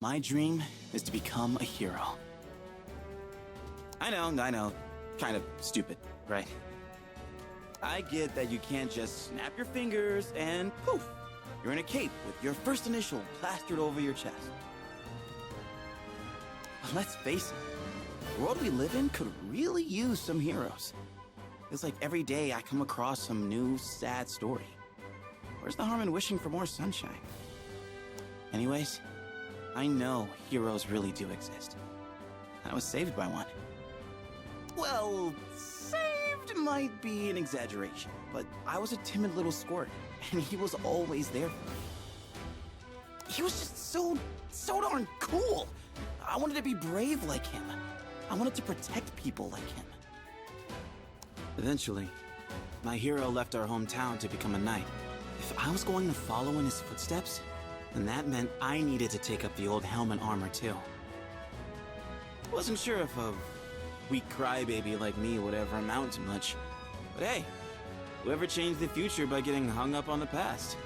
My dream is to become a hero. I know, kind of stupid, right? I get that you can't just snap your fingers and poof, you're in a cape with your first initial plastered over your chest. But let's face it, the world we live in could really use some heroes. It's like every day I come across some new sad story. Where's the harm in wishing for more sunshine? Anyways, I know heroes really do exist. I was saved by one. Well, saved might be an exaggeration, but I was a timid little squirt, and he was always there for me. He was just so darn cool. I wanted to be brave like him. I wanted to protect people like him. Eventually, my hero left our hometown to become a knight. If I was going to follow in his footsteps, then that meant I needed to take up the old helm and armor too. Wasn't sure if a weak crybaby like me would ever amount to much. But hey, whoever changed the future by getting hung up on the past?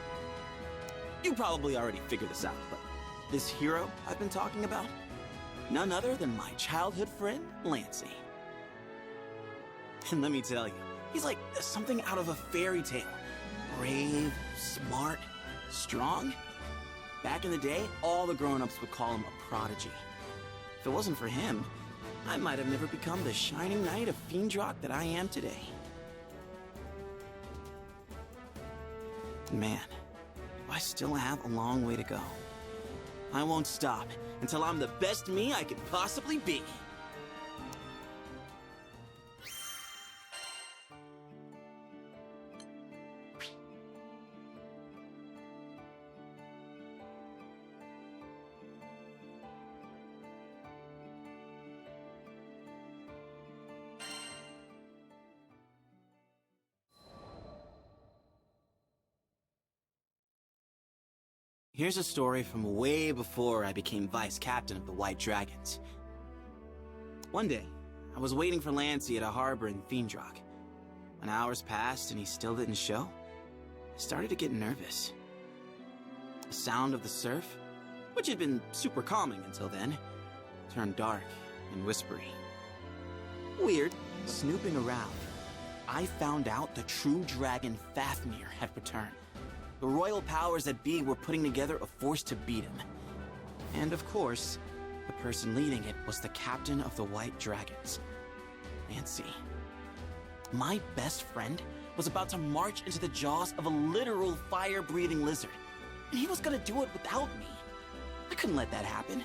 You probably already figured this out, but this hero I've been talking about? None other than my childhood friend, Lancey. And let me tell you, he's like something out of a fairy tale. Brave, smart, strong. Back in the day, all the grown-ups would call him a prodigy. If it wasn't for him, I might have never become the shining knight of Fiendrock that I am today. Man, I still have a long way to go. I won't stop until I'm the best me I could possibly be. Here's a story from way before I became vice captain of the White Dragons. One day, I was waiting for Lancey at a harbor in Fiendrock. When hours passed and he still didn't show, I started to get nervous. The sound of the surf, which had been super calming until then, turned dark and whispery. Weird, snooping around, I found out the true dragon Fafnir had returned. The royal powers that be were putting together a force to beat him. And of course, the person leading it was the captain of the White Dragons, Lancey. My best friend was about to march into the jaws of a literal fire-breathing lizard, and he was gonna do it without me. I couldn't let that happen.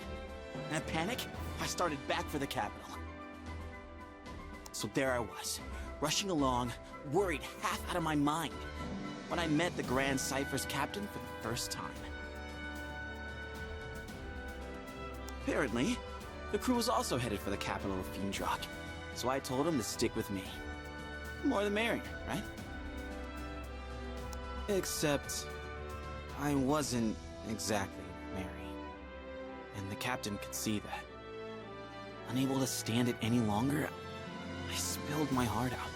In a panic, I started back for the capital. So there I was, rushing along, worried half out of my mind, when I met the Grand Cypher's captain for the first time. Apparently, the crew was also headed for the capital of Fiendrock, so I told him to stick with me. The more the merrier, right? Except, I wasn't exactly merry, and the captain could see that. Unable to stand it any longer, I spilled my heart out.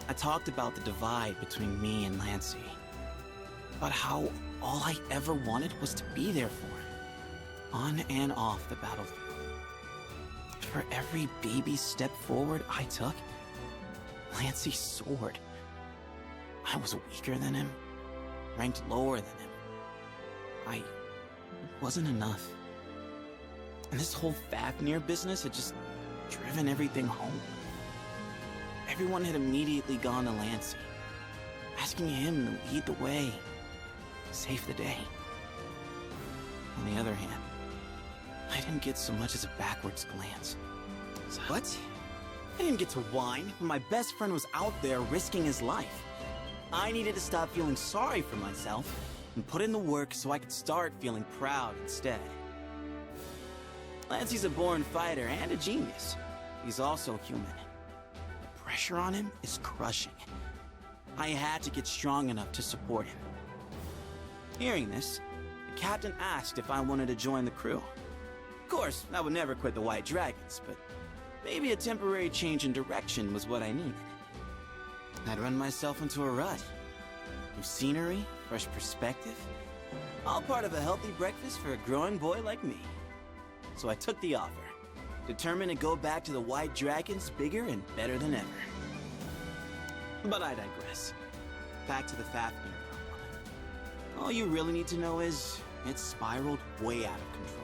I talked about the divide between me and Lancey, about how all I ever wanted was to be there for him, on and off the battlefield. For every baby step forward I took, Lancey soared. I was weaker than him, ranked lower than him. I wasn't enough. And this whole Fafnir business had just driven everything home. Everyone had immediately gone to Lancey, asking him to lead the way, save the day. On the other hand, I didn't get so much as a backwards glance. So what? I didn't get to whine when my best friend was out there risking his life. I needed to stop feeling sorry for myself and put in the work so I could start feeling proud instead. Lancey's a born fighter and a genius. He's also human. Pressure on him is crushing. I had to get strong enough to support him. Hearing this, the captain asked if I wanted to join the crew. Of course, I would never quit the White Dragons, but maybe a temporary change in direction was what I needed. I'd run myself into a rut. New scenery, fresh perspective. All part of a healthy breakfast for a growing boy like me. So I took the offer, determined to go back to the White Dragons bigger and better than ever. But I digress. Back to the Fafnir problem. All you really need to know is, it spiraled way out of control.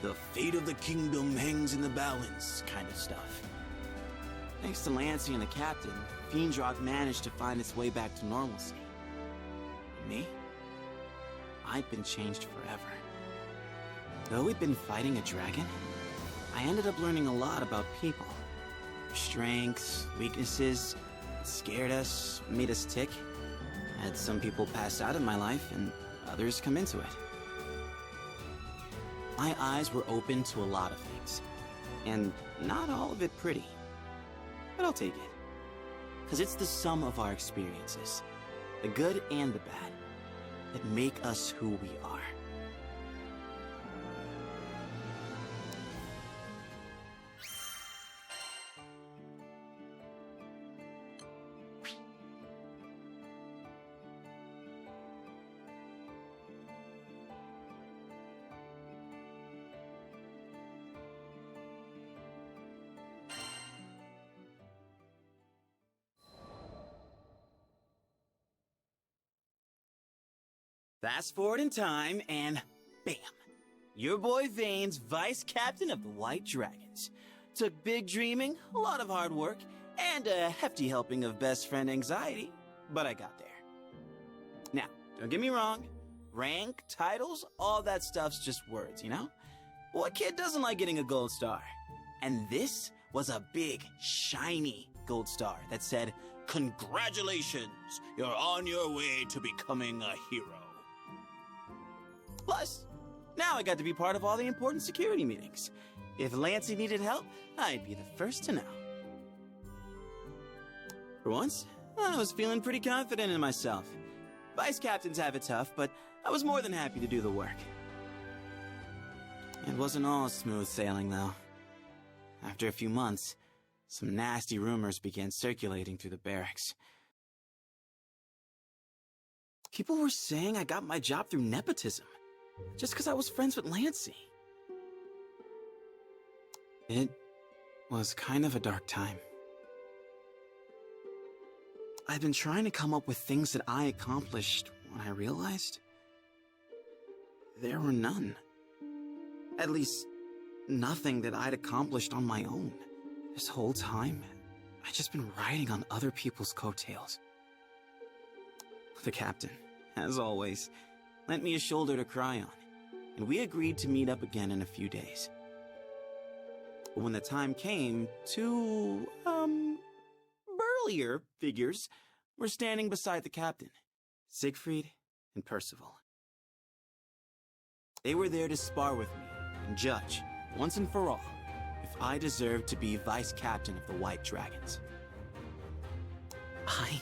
The fate of the kingdom hangs in the balance kind of stuff. Thanks to Lancey and the captain, Fiendrock managed to find its way back to normalcy. Me? I've been changed forever. Though we'd been fighting a dragon, I ended up learning a lot about people. Their strengths, weaknesses, what scared us, made us tick. I had some people pass out in my life and others come into it. My eyes were open to a lot of things, and not all of it pretty. But I'll take it. Because it's the sum of our experiences, the good and the bad, that make us who we are. Fast forward in time, and bam! Your boy Vane's vice captain of the White Dragons. Took big dreaming, a lot of hard work, and a hefty helping of best friend anxiety, but I got there. Now, don't get me wrong, rank, titles, all that stuff's just words, you know? What kid doesn't like getting a gold star? And this was a big, shiny gold star that said, "Congratulations, you're on your way to becoming a hero." Plus, now I got to be part of all the important security meetings. If Lancey needed help, I'd be the first to know. For once, I was feeling pretty confident in myself. Vice captains have it tough, but I was more than happy to do the work. It wasn't all smooth sailing, though. After a few months, some nasty rumors began circulating through the barracks. People were saying I got my job through nepotism, just because I was friends with Lancey. It was kind of a dark time. I'd been trying to come up with things that I accomplished when I realized there were none. At least, nothing that I'd accomplished on my own. This whole time, I'd just been riding on other people's coattails. The captain, as always, lent me a shoulder to cry on, and we agreed to meet up again in a few days. But when the time came, two, burlier figures were standing beside the captain, Siegfried and Percival. They were there to spar with me and judge, once and for all, if I deserved to be vice captain of the White Dragons. I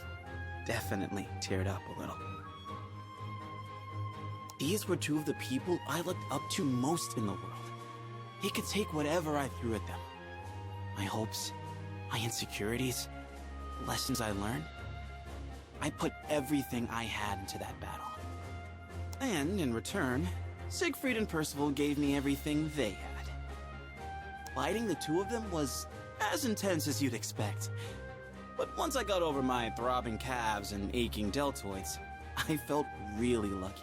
definitely teared up a little. These were two of the people I looked up to most in the world. They could take whatever I threw at them. My hopes, my insecurities, the lessons I learned. I put everything I had into that battle. And in return, Siegfried and Percival gave me everything they had. Fighting the two of them was as intense as you'd expect. But once I got over my throbbing calves and aching deltoids, I felt really lucky.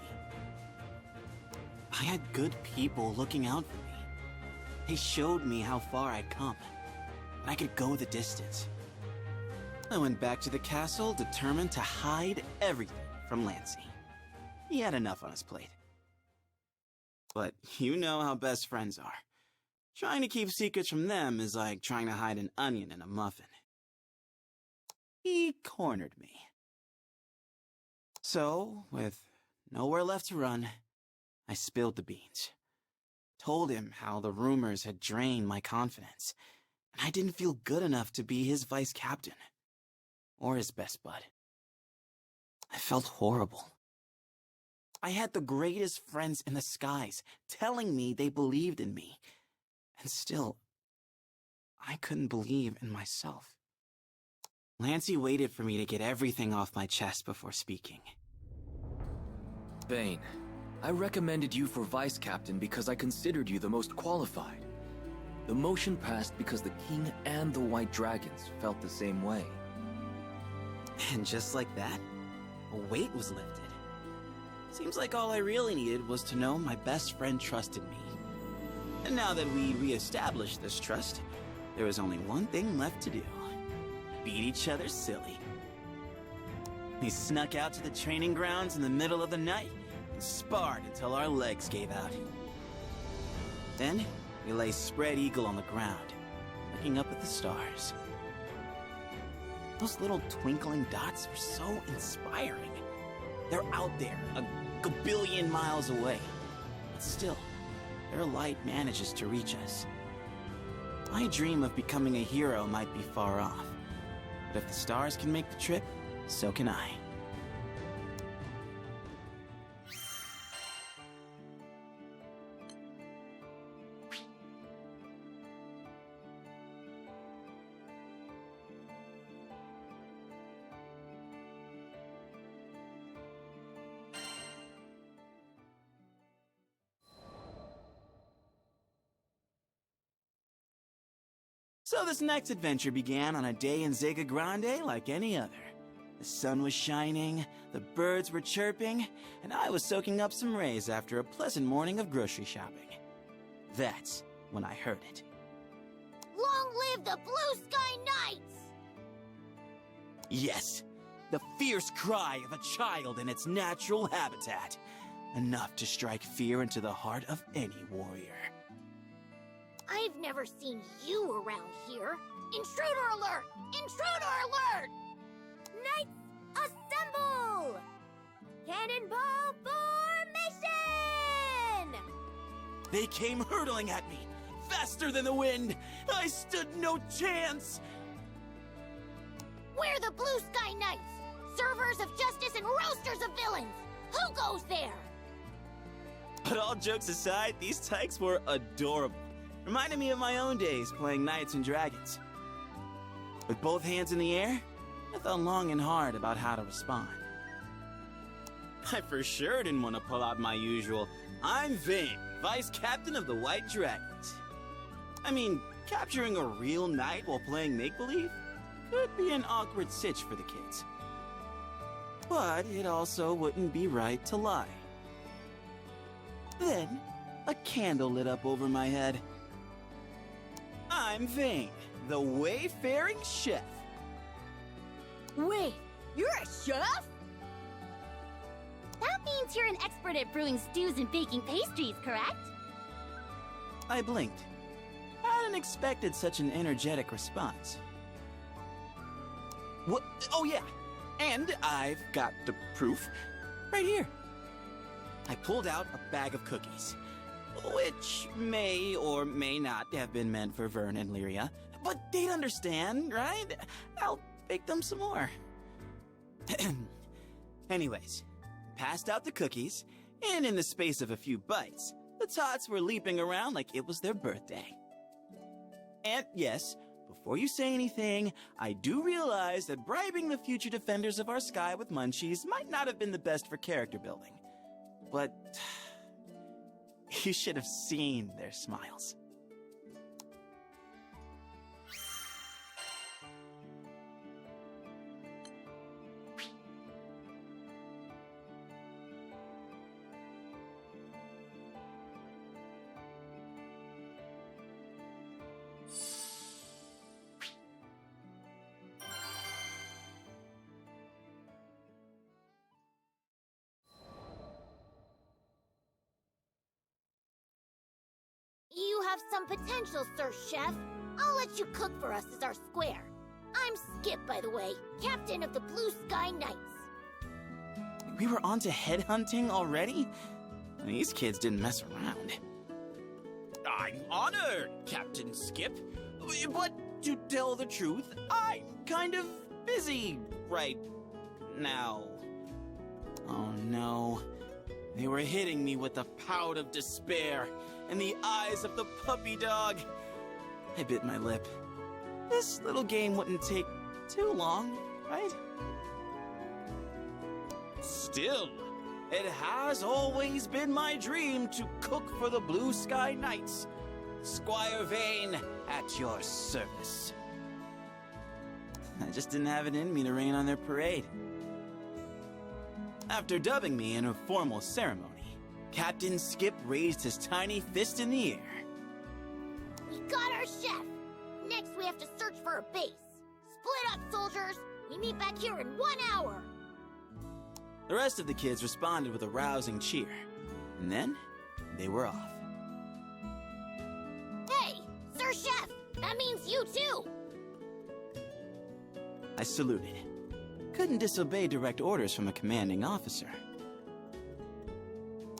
I had good people looking out for me. They showed me how far I'd come, and I could go the distance. I went back to the castle determined to hide everything from Lancey. He had enough on his plate. But you know how best friends are. Trying to keep secrets from them is like trying to hide an onion in a muffin. He cornered me. So, with nowhere left to run, I spilled the beans. Told him how the rumors had drained my confidence, and I didn't feel good enough to be his vice captain. Or his best bud. I felt horrible. I had the greatest friends in the skies telling me they believed in me. And still, I couldn't believe in myself. Lancey waited for me to get everything off my chest before speaking. Vane, I recommended you for vice captain because I considered you the most qualified. The motion passed because the king and the white dragons felt the same way. And just like that, a weight was lifted. Seems like all I really needed was to know my best friend trusted me. And now that we re-established this trust, there was only one thing left to do. Beat each other silly. We snuck out to the training grounds in the middle of the night and sparred until our legs gave out. Then, we lay spread eagle on the ground, looking up at the stars. Those little twinkling dots were so inspiring. They're out there, a billion miles away. But still, their light manages to reach us. My dream of becoming a hero might be far off, but if the stars can make the trip, so can I. So this next adventure began on a day in Zega Grande like any other. The sun was shining, the birds were chirping, and I was soaking up some rays after a pleasant morning of grocery shopping. That's when I heard it. Long live the Blue Sky Knights! Yes, the fierce cry of a child in its natural habitat. Enough to strike fear into the heart of any warrior. I've never seen you around here. Intruder alert! Intruder alert! Knights, assemble! Cannonball formation! They came hurtling at me, faster than the wind. I stood no chance. We're the Blue Sky Knights, servers of justice and roasters of villains. Who goes there? But all jokes aside, these tykes were adorable. Reminded me of my own days playing Knights and Dragons. With both hands in the air, I thought long and hard about how to respond. I for sure didn't want to pull out my usual, "I'm Vane, Vice Captain of the White Dragons." I mean, capturing a real knight while playing make-believe could be an awkward sitch for the kids. But it also wouldn't be right to lie. Then, a candle lit up over my head. I'm Vane, the wayfaring chef. Wait, you're a chef? That means you're an expert at brewing stews and baking pastries, correct? I blinked. I hadn't expected such an energetic response. What? Oh yeah, and I've got the proof right here. I pulled out a bag of cookies, which may or may not have been meant for Vern and Lyria, but they'd understand, right? I'll bake them some more. Anyways, passed out the cookies, and in the space of a few bites, the tots were leaping around like it was their birthday. And yes, before you say anything, I do realize that bribing the future defenders of our sky with munchies might not have been the best for character building. But you should have seen their smiles. You have some potential, Sir Chef. I'll let you cook for us as our square. I'm Skip, by the way, captain of the Blue Sky Knights. We were on to headhunting already? These kids didn't mess around. I'm honored, Captain Skip. But to tell the truth, I'm kind of busy right now. Oh no. They were hitting me with the pout of despair and the eyes of the puppy dog. I bit my lip. This little game wouldn't take too long, right? Still, It has always been my dream to cook for the Blue Sky Knights. Squire Vane, at your service. I just didn't have it in me to rain on their parade. After dubbing me in a formal ceremony, Captain Skip raised his tiny fist in the air. We got our chef! Next we have to search for a base. Split up, soldiers! We meet back here in 1 hour! The rest of the kids responded with a rousing cheer, and then they were off. Hey, Sir Chef! That means you too! I saluted. Couldn't disobey direct orders from a commanding officer.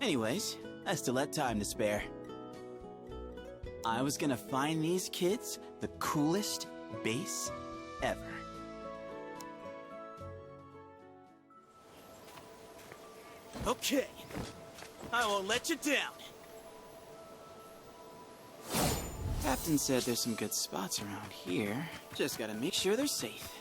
Anyways, I still had time to spare. I was gonna find these kids the coolest base ever. Okay, I won't let you down. Captain said there's some good spots around here. Just gotta make sure they're safe.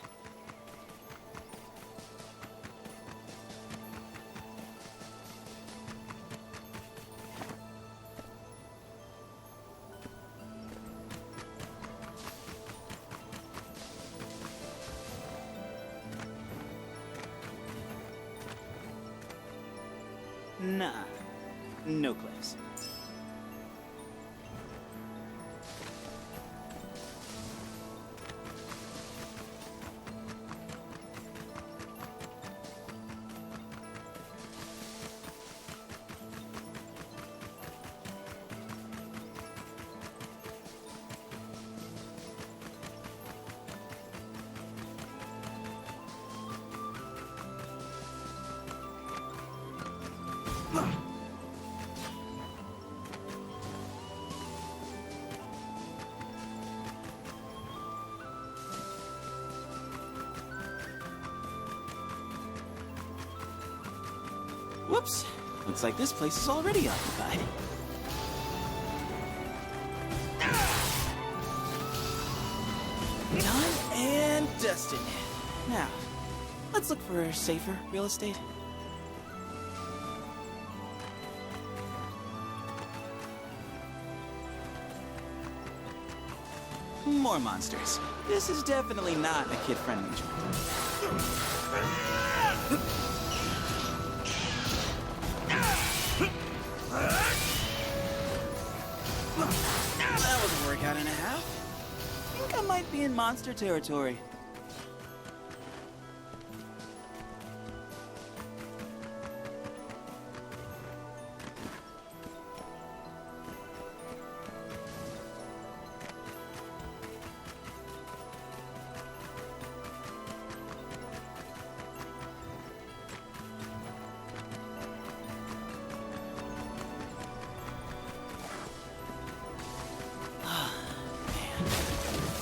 Nah, no cliffs. Whoops! Looks like this place is already occupied. Done and dusted. Now, let's look for safer real estate. More monsters. This is definitely not a kid-friendly joint. That was a workout and a half. I think I might be in monster territory.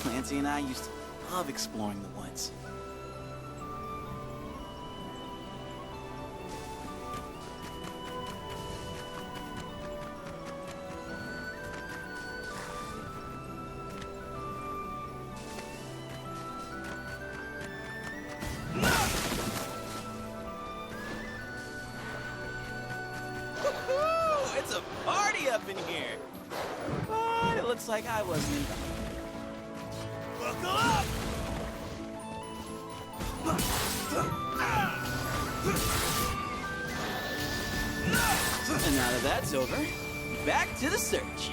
Clancy and I used to love exploring the woods. Woohoo! It's a party up in here! But it looks like I wasn't invited. Buckle up! And now that that's over, back to the search.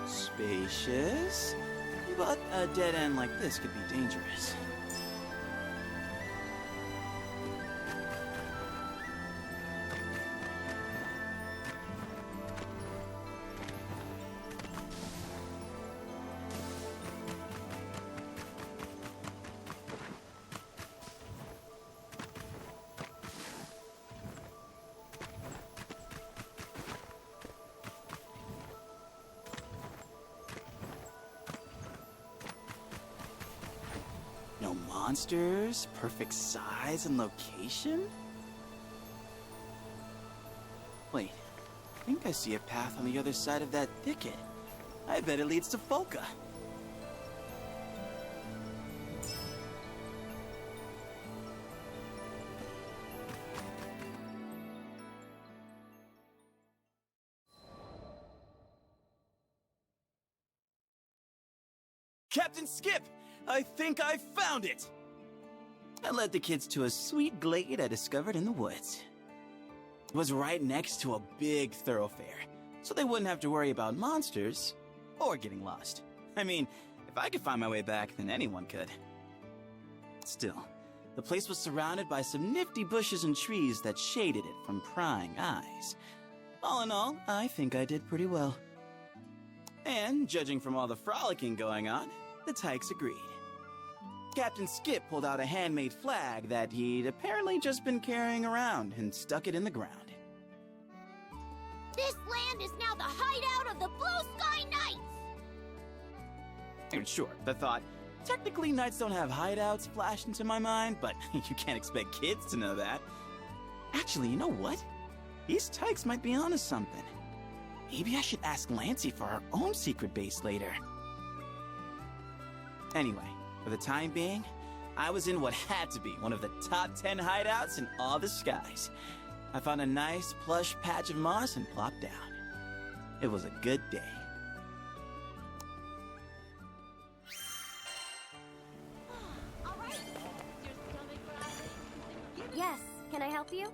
Spacious, but a dead end like this could be dangerous. No monsters, perfect size and location? Wait, I think I see a path on the other side of that thicket. I bet it leads to Folka. Captain Skip! I think I found it! I led the kids to a sweet glade I discovered in the woods. It was right next to a big thoroughfare, so they wouldn't have to worry about monsters or getting lost. I mean, if I could find my way back, then anyone could. Still, the place was surrounded by some nifty bushes and trees that shaded it from prying eyes. All in all, I think I did pretty well. And, judging from all the frolicking going on, the Tykes agreed. Captain Skip pulled out a handmade flag that he'd apparently just been carrying around and stuck it in the ground. This land is now the hideout of the Blue Sky Knights! And sure, the thought, technically knights don't have hideouts, flashed into my mind, but you can't expect kids to know that. Actually, you know what? These Tykes might be onto something. Maybe I should ask Lancey for our own secret base later. Anyway, for the time being, I was in what had to be one of the top 10 hideouts in all the skies. I found a nice, plush patch of moss and plopped down. It was a good day. Yes, can I help you?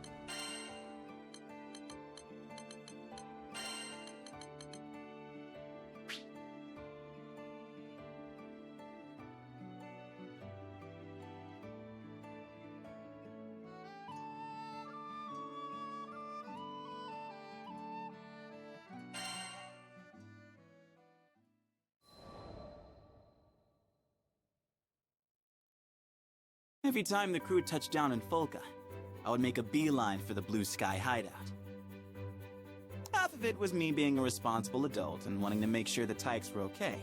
Every time the crew touched down in Folka, I would make a beeline for the Blue Sky hideout. Half of it was me being a responsible adult and wanting to make sure the Tykes were okay.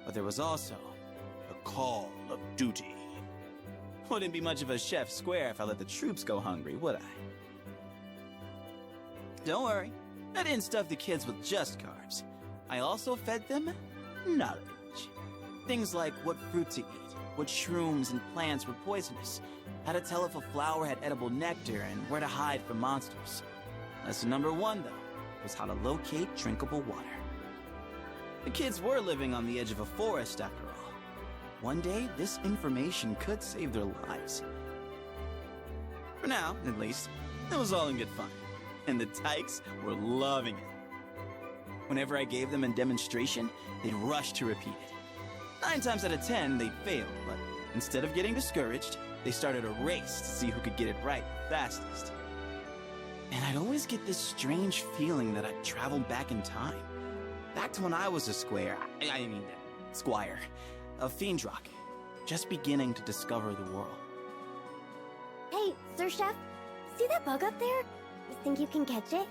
But there was also the call of duty. Wouldn't be much of a chef's square if I let the troops go hungry, would I? Don't worry, I didn't stuff the kids with just carbs. I also fed them knowledge. Things like what fruit to eat, what shrooms and plants were poisonous, how to tell if a flower had edible nectar, and where to hide from monsters. Lesson number 1, though, was how to locate drinkable water. The kids were living on the edge of a forest, after all. One day, this information could save their lives. For now, at least, it was all in good fun, and the Tykes were loving it. Whenever I gave them a demonstration, they'd rush to repeat it. 9 times out of 10, they'd fail, but instead of getting discouraged, they started a race to see who could get it right fastest. And I'd always get this strange feeling that I'd traveled back in time. Back to when I was a squire, of Fiendrock, just beginning to discover the world. Hey, Sir Chef, see that bug up there? You think you can catch it?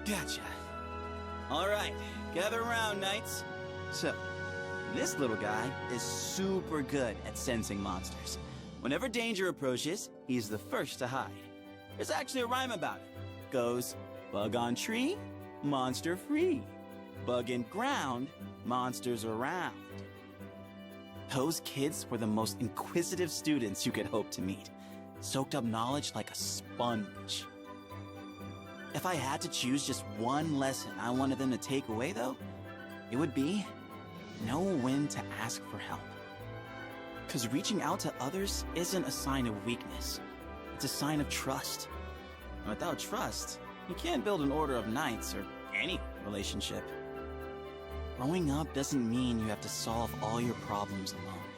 Gotcha. All right, gather around, knights. So, this little guy is super good at sensing monsters. Whenever danger approaches, he's the first to hide. There's actually a rhyme about it. Goes, bug on tree, monster free. Bug in ground, monsters around. Those kids were the most inquisitive students you could hope to meet. Soaked up knowledge like a sponge. If I had to choose just one lesson I wanted them to take away, though, it would be know when to ask for help. Because reaching out to others isn't a sign of weakness. It's a sign of trust. And without trust, you can't build an order of knights or any relationship. Growing up doesn't mean you have to solve all your problems alone.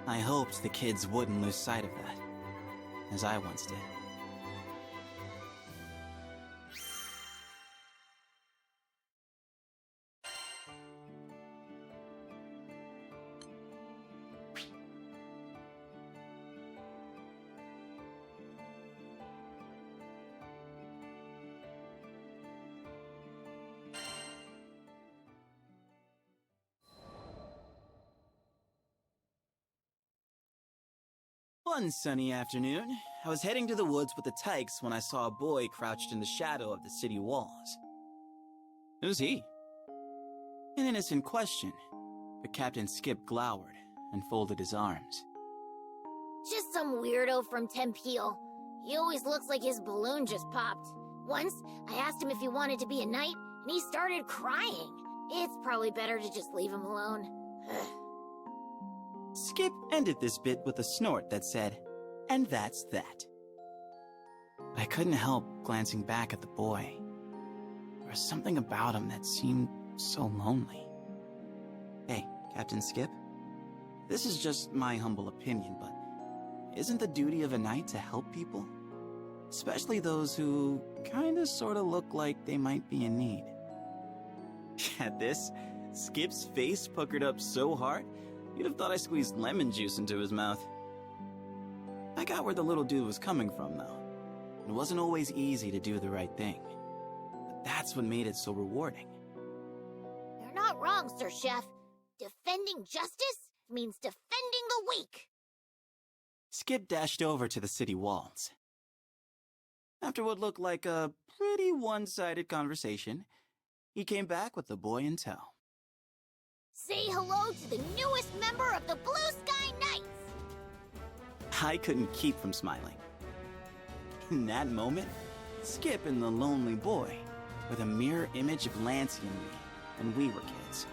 I hoped the kids wouldn't lose sight of that, as I once did. One sunny afternoon, I was heading to the woods with the tykes when I saw a boy crouched in the shadow of the city walls. Who's he? An innocent question, but Captain Skip glowered and folded his arms. Just some weirdo from Tempeal. He always looks like his balloon just popped. Once, I asked him if he wanted to be a knight, and he started crying. It's probably better to just leave him alone. Skip ended this bit with a snort that said, "And that's that." But I couldn't help glancing back at the boy. There was something about him that seemed so lonely. Hey, Captain Skip, this is just my humble opinion, but isn't the duty of a knight to help people? Especially those who kinda sorta look like they might be in need. At this, Skip's face puckered up so hard, you'd have thought I squeezed lemon juice into his mouth. I got where the little dude was coming from, though. It wasn't always easy to do the right thing. But that's what made it so rewarding. You're not wrong, Sir Chef. Defending justice means defending the weak. Skip dashed over to the city walls. After what looked like a pretty one-sided conversation, he came back with the boy in tow. Say hello to the newest member of the Blue Sky Knights! I couldn't keep from smiling. In that moment, Skip and the lonely boy were the mirror image of Lancey and me when we were kids.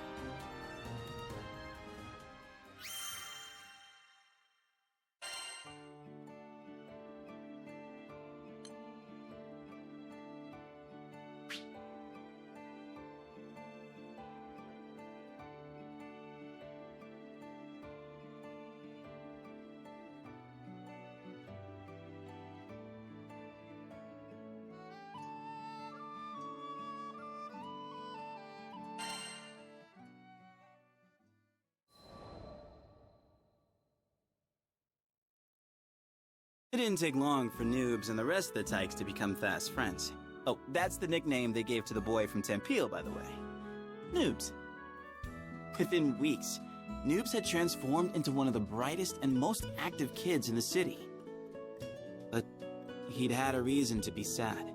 It didn't take long for Noobs and the rest of the Tykes to become fast friends. Oh, that's the nickname they gave to the boy from Tempeal, by the way. Noobs. Within weeks, Noobs had transformed into one of the brightest and most active kids in the city. But he'd had a reason to be sad.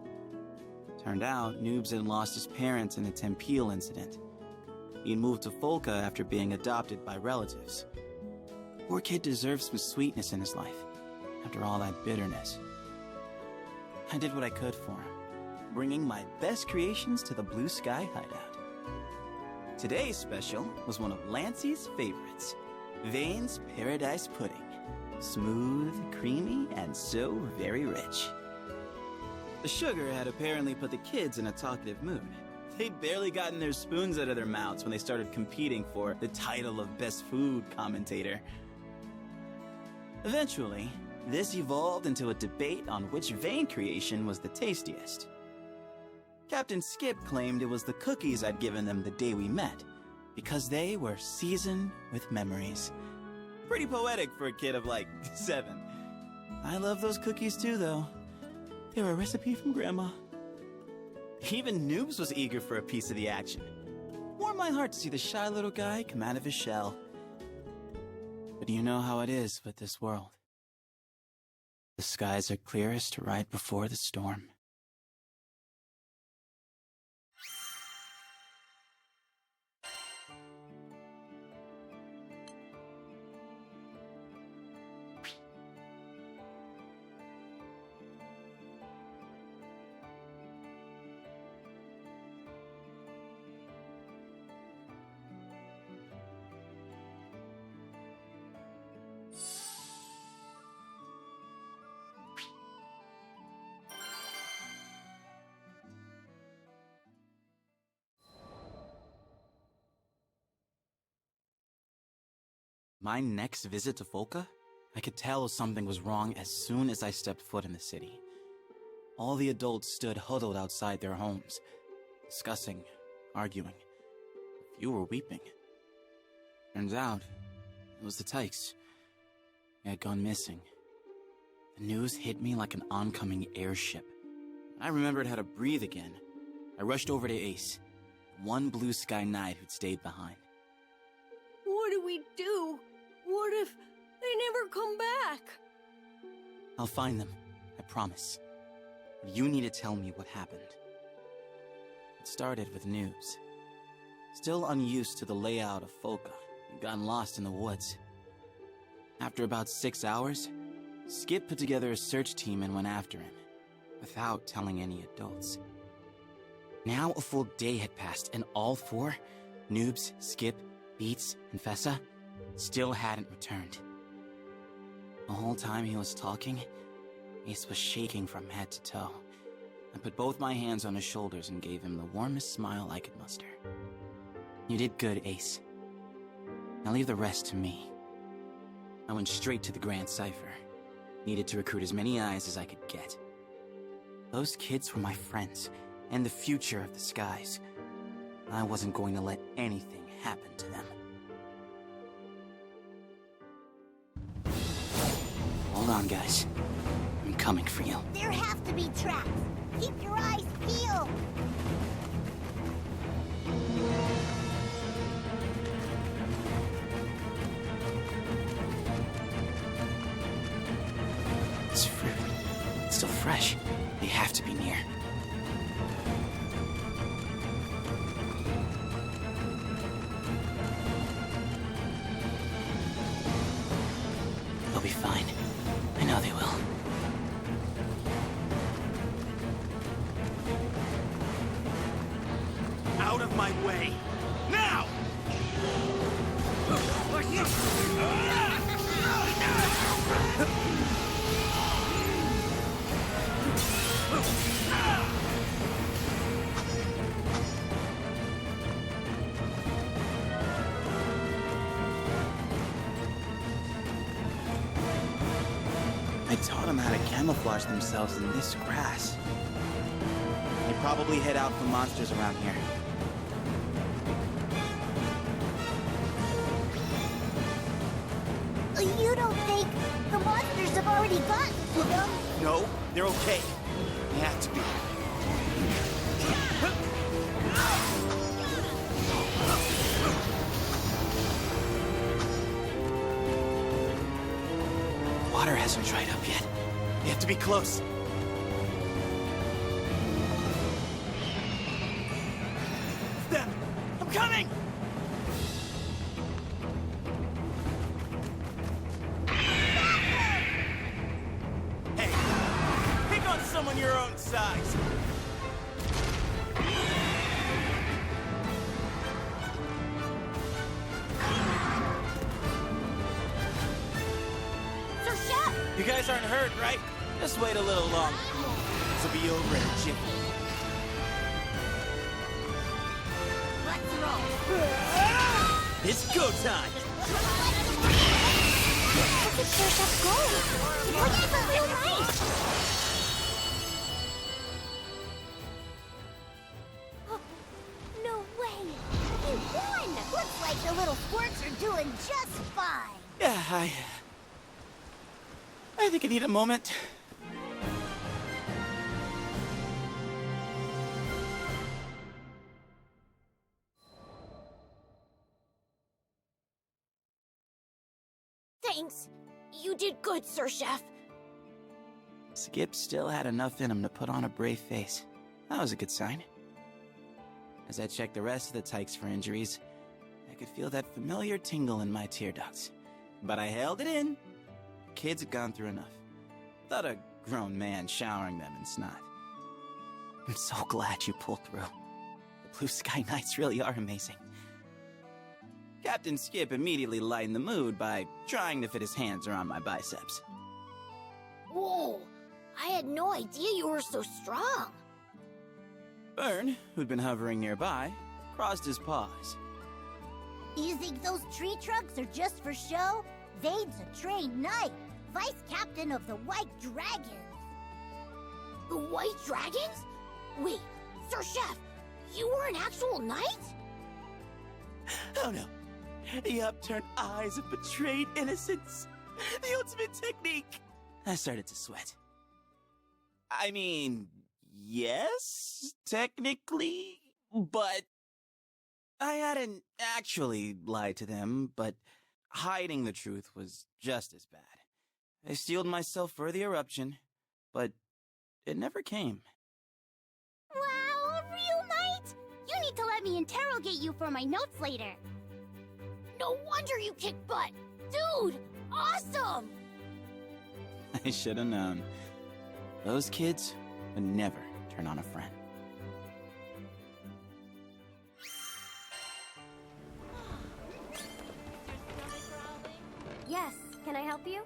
Turned out, Noobs had lost his parents in a Tempeal incident. He'd moved to Folca after being adopted by relatives. Poor kid deserves some sweetness in his life. After all that bitterness. I did what I could for him, bringing my best creations to the Blue Sky Hideout. Today's special was one of Lancey's favorites, Vane's Paradise Pudding. Smooth, creamy, and so very rich. The sugar had apparently put the kids in a talkative mood. They'd barely gotten their spoons out of their mouths when they started competing for the title of Best Food Commentator. Eventually, this evolved into a debate on which Vane creation was the tastiest. Captain Skip claimed it was the cookies I'd given them the day we met, because they were seasoned with memories. Pretty poetic for a kid of like 7. I love those cookies too, though. They were a recipe from Grandma. Even Noobs was eager for a piece of the action. Warmed my heart to see the shy little guy come out of his shell. But you know how it is with this world. The skies are clearest right before the storm. My next visit to Folca? I could tell something was wrong as soon as I stepped foot in the city. All the adults stood huddled outside their homes, discussing, arguing. A few were weeping. Turns out, it was the Tykes. They had gone missing. The news hit me like an oncoming airship. I remembered how to breathe again. I rushed over to Ace, one Blue Sky Knight who'd stayed behind. What do we do? What if they never come back? I'll find them, I promise. You need to tell me what happened. It started with Noobs. Still unused to the layout of Folka, he'd gotten lost in the woods. After about 6 hours, Skip put together a search team and went after him, without telling any adults. Now a full day had passed, and all four, Noobs, Skip, Beats, and Fessa, still hadn't returned. The whole time he was talking, Ace was shaking from head to toe. I put both my hands on his shoulders and gave him the warmest smile I could muster. You did good, Ace. Now leave the rest to me. I went straight to the Grand Cipher. Needed to recruit as many eyes as I could get. Those kids were my friends, and the future of the skies. I wasn't going to let anything happen to them. Hold on, guys. I'm coming for you. There have to be traps. Keep your eyes peeled. It's fruit. It's still fresh. They have to be near. They'll be fine. I know they will. Out of my way! Now! I taught them how to camouflage themselves in this grass. They probably head out for monsters around here. You don't think the monsters have already gotten to them? No, they're okay. They have to be. Water hasn't dried up yet. They have to be close. Them! I'm coming! Hey, pick on someone your own size. Sir Chef! You guys aren't hurt, right? Just wait a little longer. This will be over in a jiffy. Let's roll. It's go time! Look at Sir Chef go. He looks for real nice. No way. He won. Looks like the little squirts are doing just fine. Yeah, I think I need a moment. Thanks. You did good, Sir Chef. Skip still had enough in him to put on a brave face. That was a good sign. As I checked the rest of the tykes for injuries, I could feel that familiar tingle in my tear ducts. But I held it in. Kids had gone through enough. Without a grown man showering them in snot. I'm so glad you pulled through. The Blue Sky Knights really are amazing. Captain Skip immediately lightened the mood by trying to fit his hands around my biceps. Whoa. I had no idea you were so strong. Byrne, who'd been hovering nearby, crossed his paws. You think those tree trunks are just for show? Vane's a trained knight, vice captain of the White Dragons. The White Dragons? Wait, Sir Chef, you were an actual knight? Oh no. The upturned eyes of betrayed innocence. The ultimate technique. I started to sweat. I mean, yes, technically, but I hadn't actually lied to them, but hiding the truth was just as bad. I steeled myself for the eruption, but it never came. Wow, a real knight! You need to let me interrogate you for my notes later. No wonder you kick butt! Dude! Awesome! I should have known. Those kids would never turn on a friend. Yes, can I help you?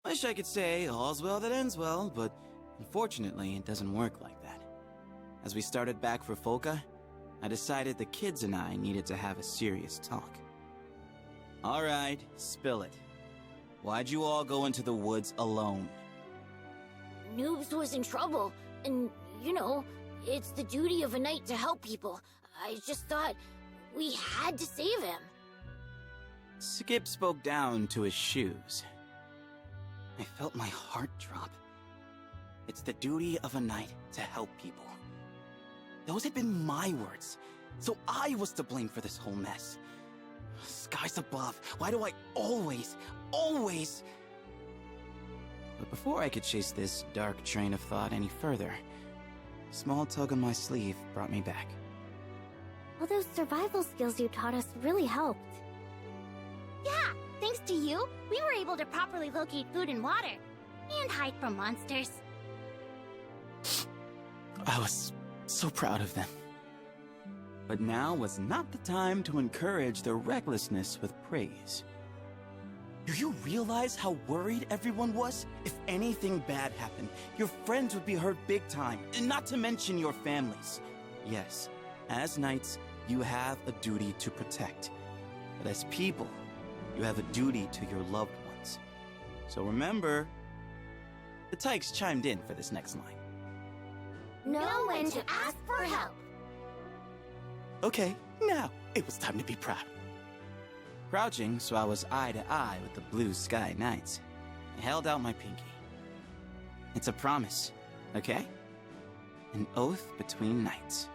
Wish I could say all's well that ends well, but unfortunately it doesn't work like that. As we started back for Folka, I decided the kids and I needed to have a serious talk. Alright, spill it. Why'd you all go into the woods alone? Noobs was in trouble, and, you know, it's the duty of a knight to help people. I just thought we had to save him. Skip spoke down to his shoes. I felt my heart drop. It's the duty of a knight to help people. Those had been my words, so I was to blame for this whole mess. Skies above, why do I always... But before I could chase this dark train of thought any further, a small tug on my sleeve brought me back. All those survival skills you taught us really helped. Yeah, thanks to you, we were able to properly locate food and water. And hide from monsters. I was so proud of them. But now was not the time to encourage their recklessness with praise. Do you realize how worried everyone was? If anything bad happened, your friends would be hurt big time, and not to mention your families. Yes, as knights, you have a duty to protect. But as people, you have a duty to your loved ones. So remember, the Tykes chimed in for this next line. Know when to ask for help. Okay, now it was time to be proud. Crouching so I was eye to eye with the Blue Sky Knights, I held out my pinky. It's a promise, okay? An oath between knights.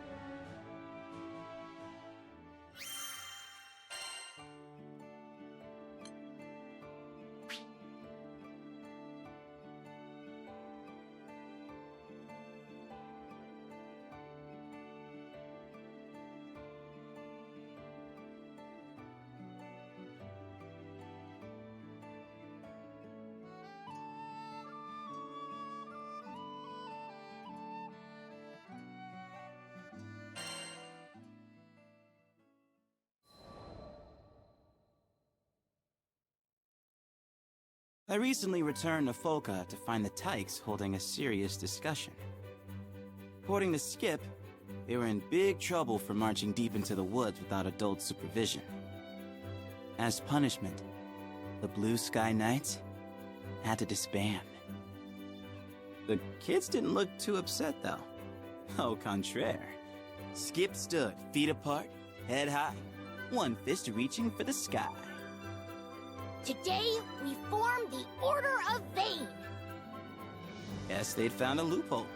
I recently returned to Folka to find the Tykes holding a serious discussion. According to Skip, they were in big trouble for marching deep into the woods without adult supervision. As punishment, the Blue Sky Knights had to disband. The kids didn't look too upset, though. Au contraire. Skip stood, feet apart, head high, one fist reaching for the sky. Today, we form the Order of Vane. Guess they'd found a loophole.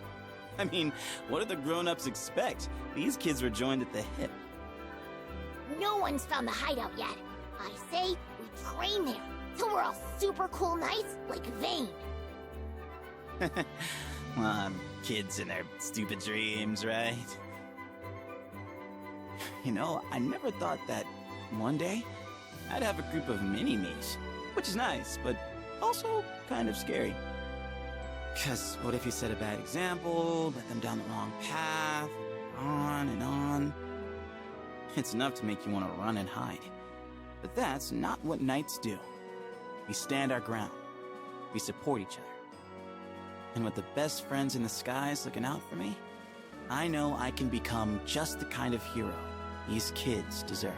I mean, what did the grown-ups expect? These kids were joined at the hip. No one's found the hideout yet. I say we train there, till we're all super cool knights like Vane. Kids and their stupid dreams, right? You know, I never thought that one day I'd have a group of mini-me's, which is nice, but also kind of scary. Because what if you set a bad example, let them down the wrong path, on and on? It's enough to make you want to run and hide. But that's not what knights do. We stand our ground. We support each other. And with the best friends in the skies looking out for me, I know I can become just the kind of hero these kids deserve.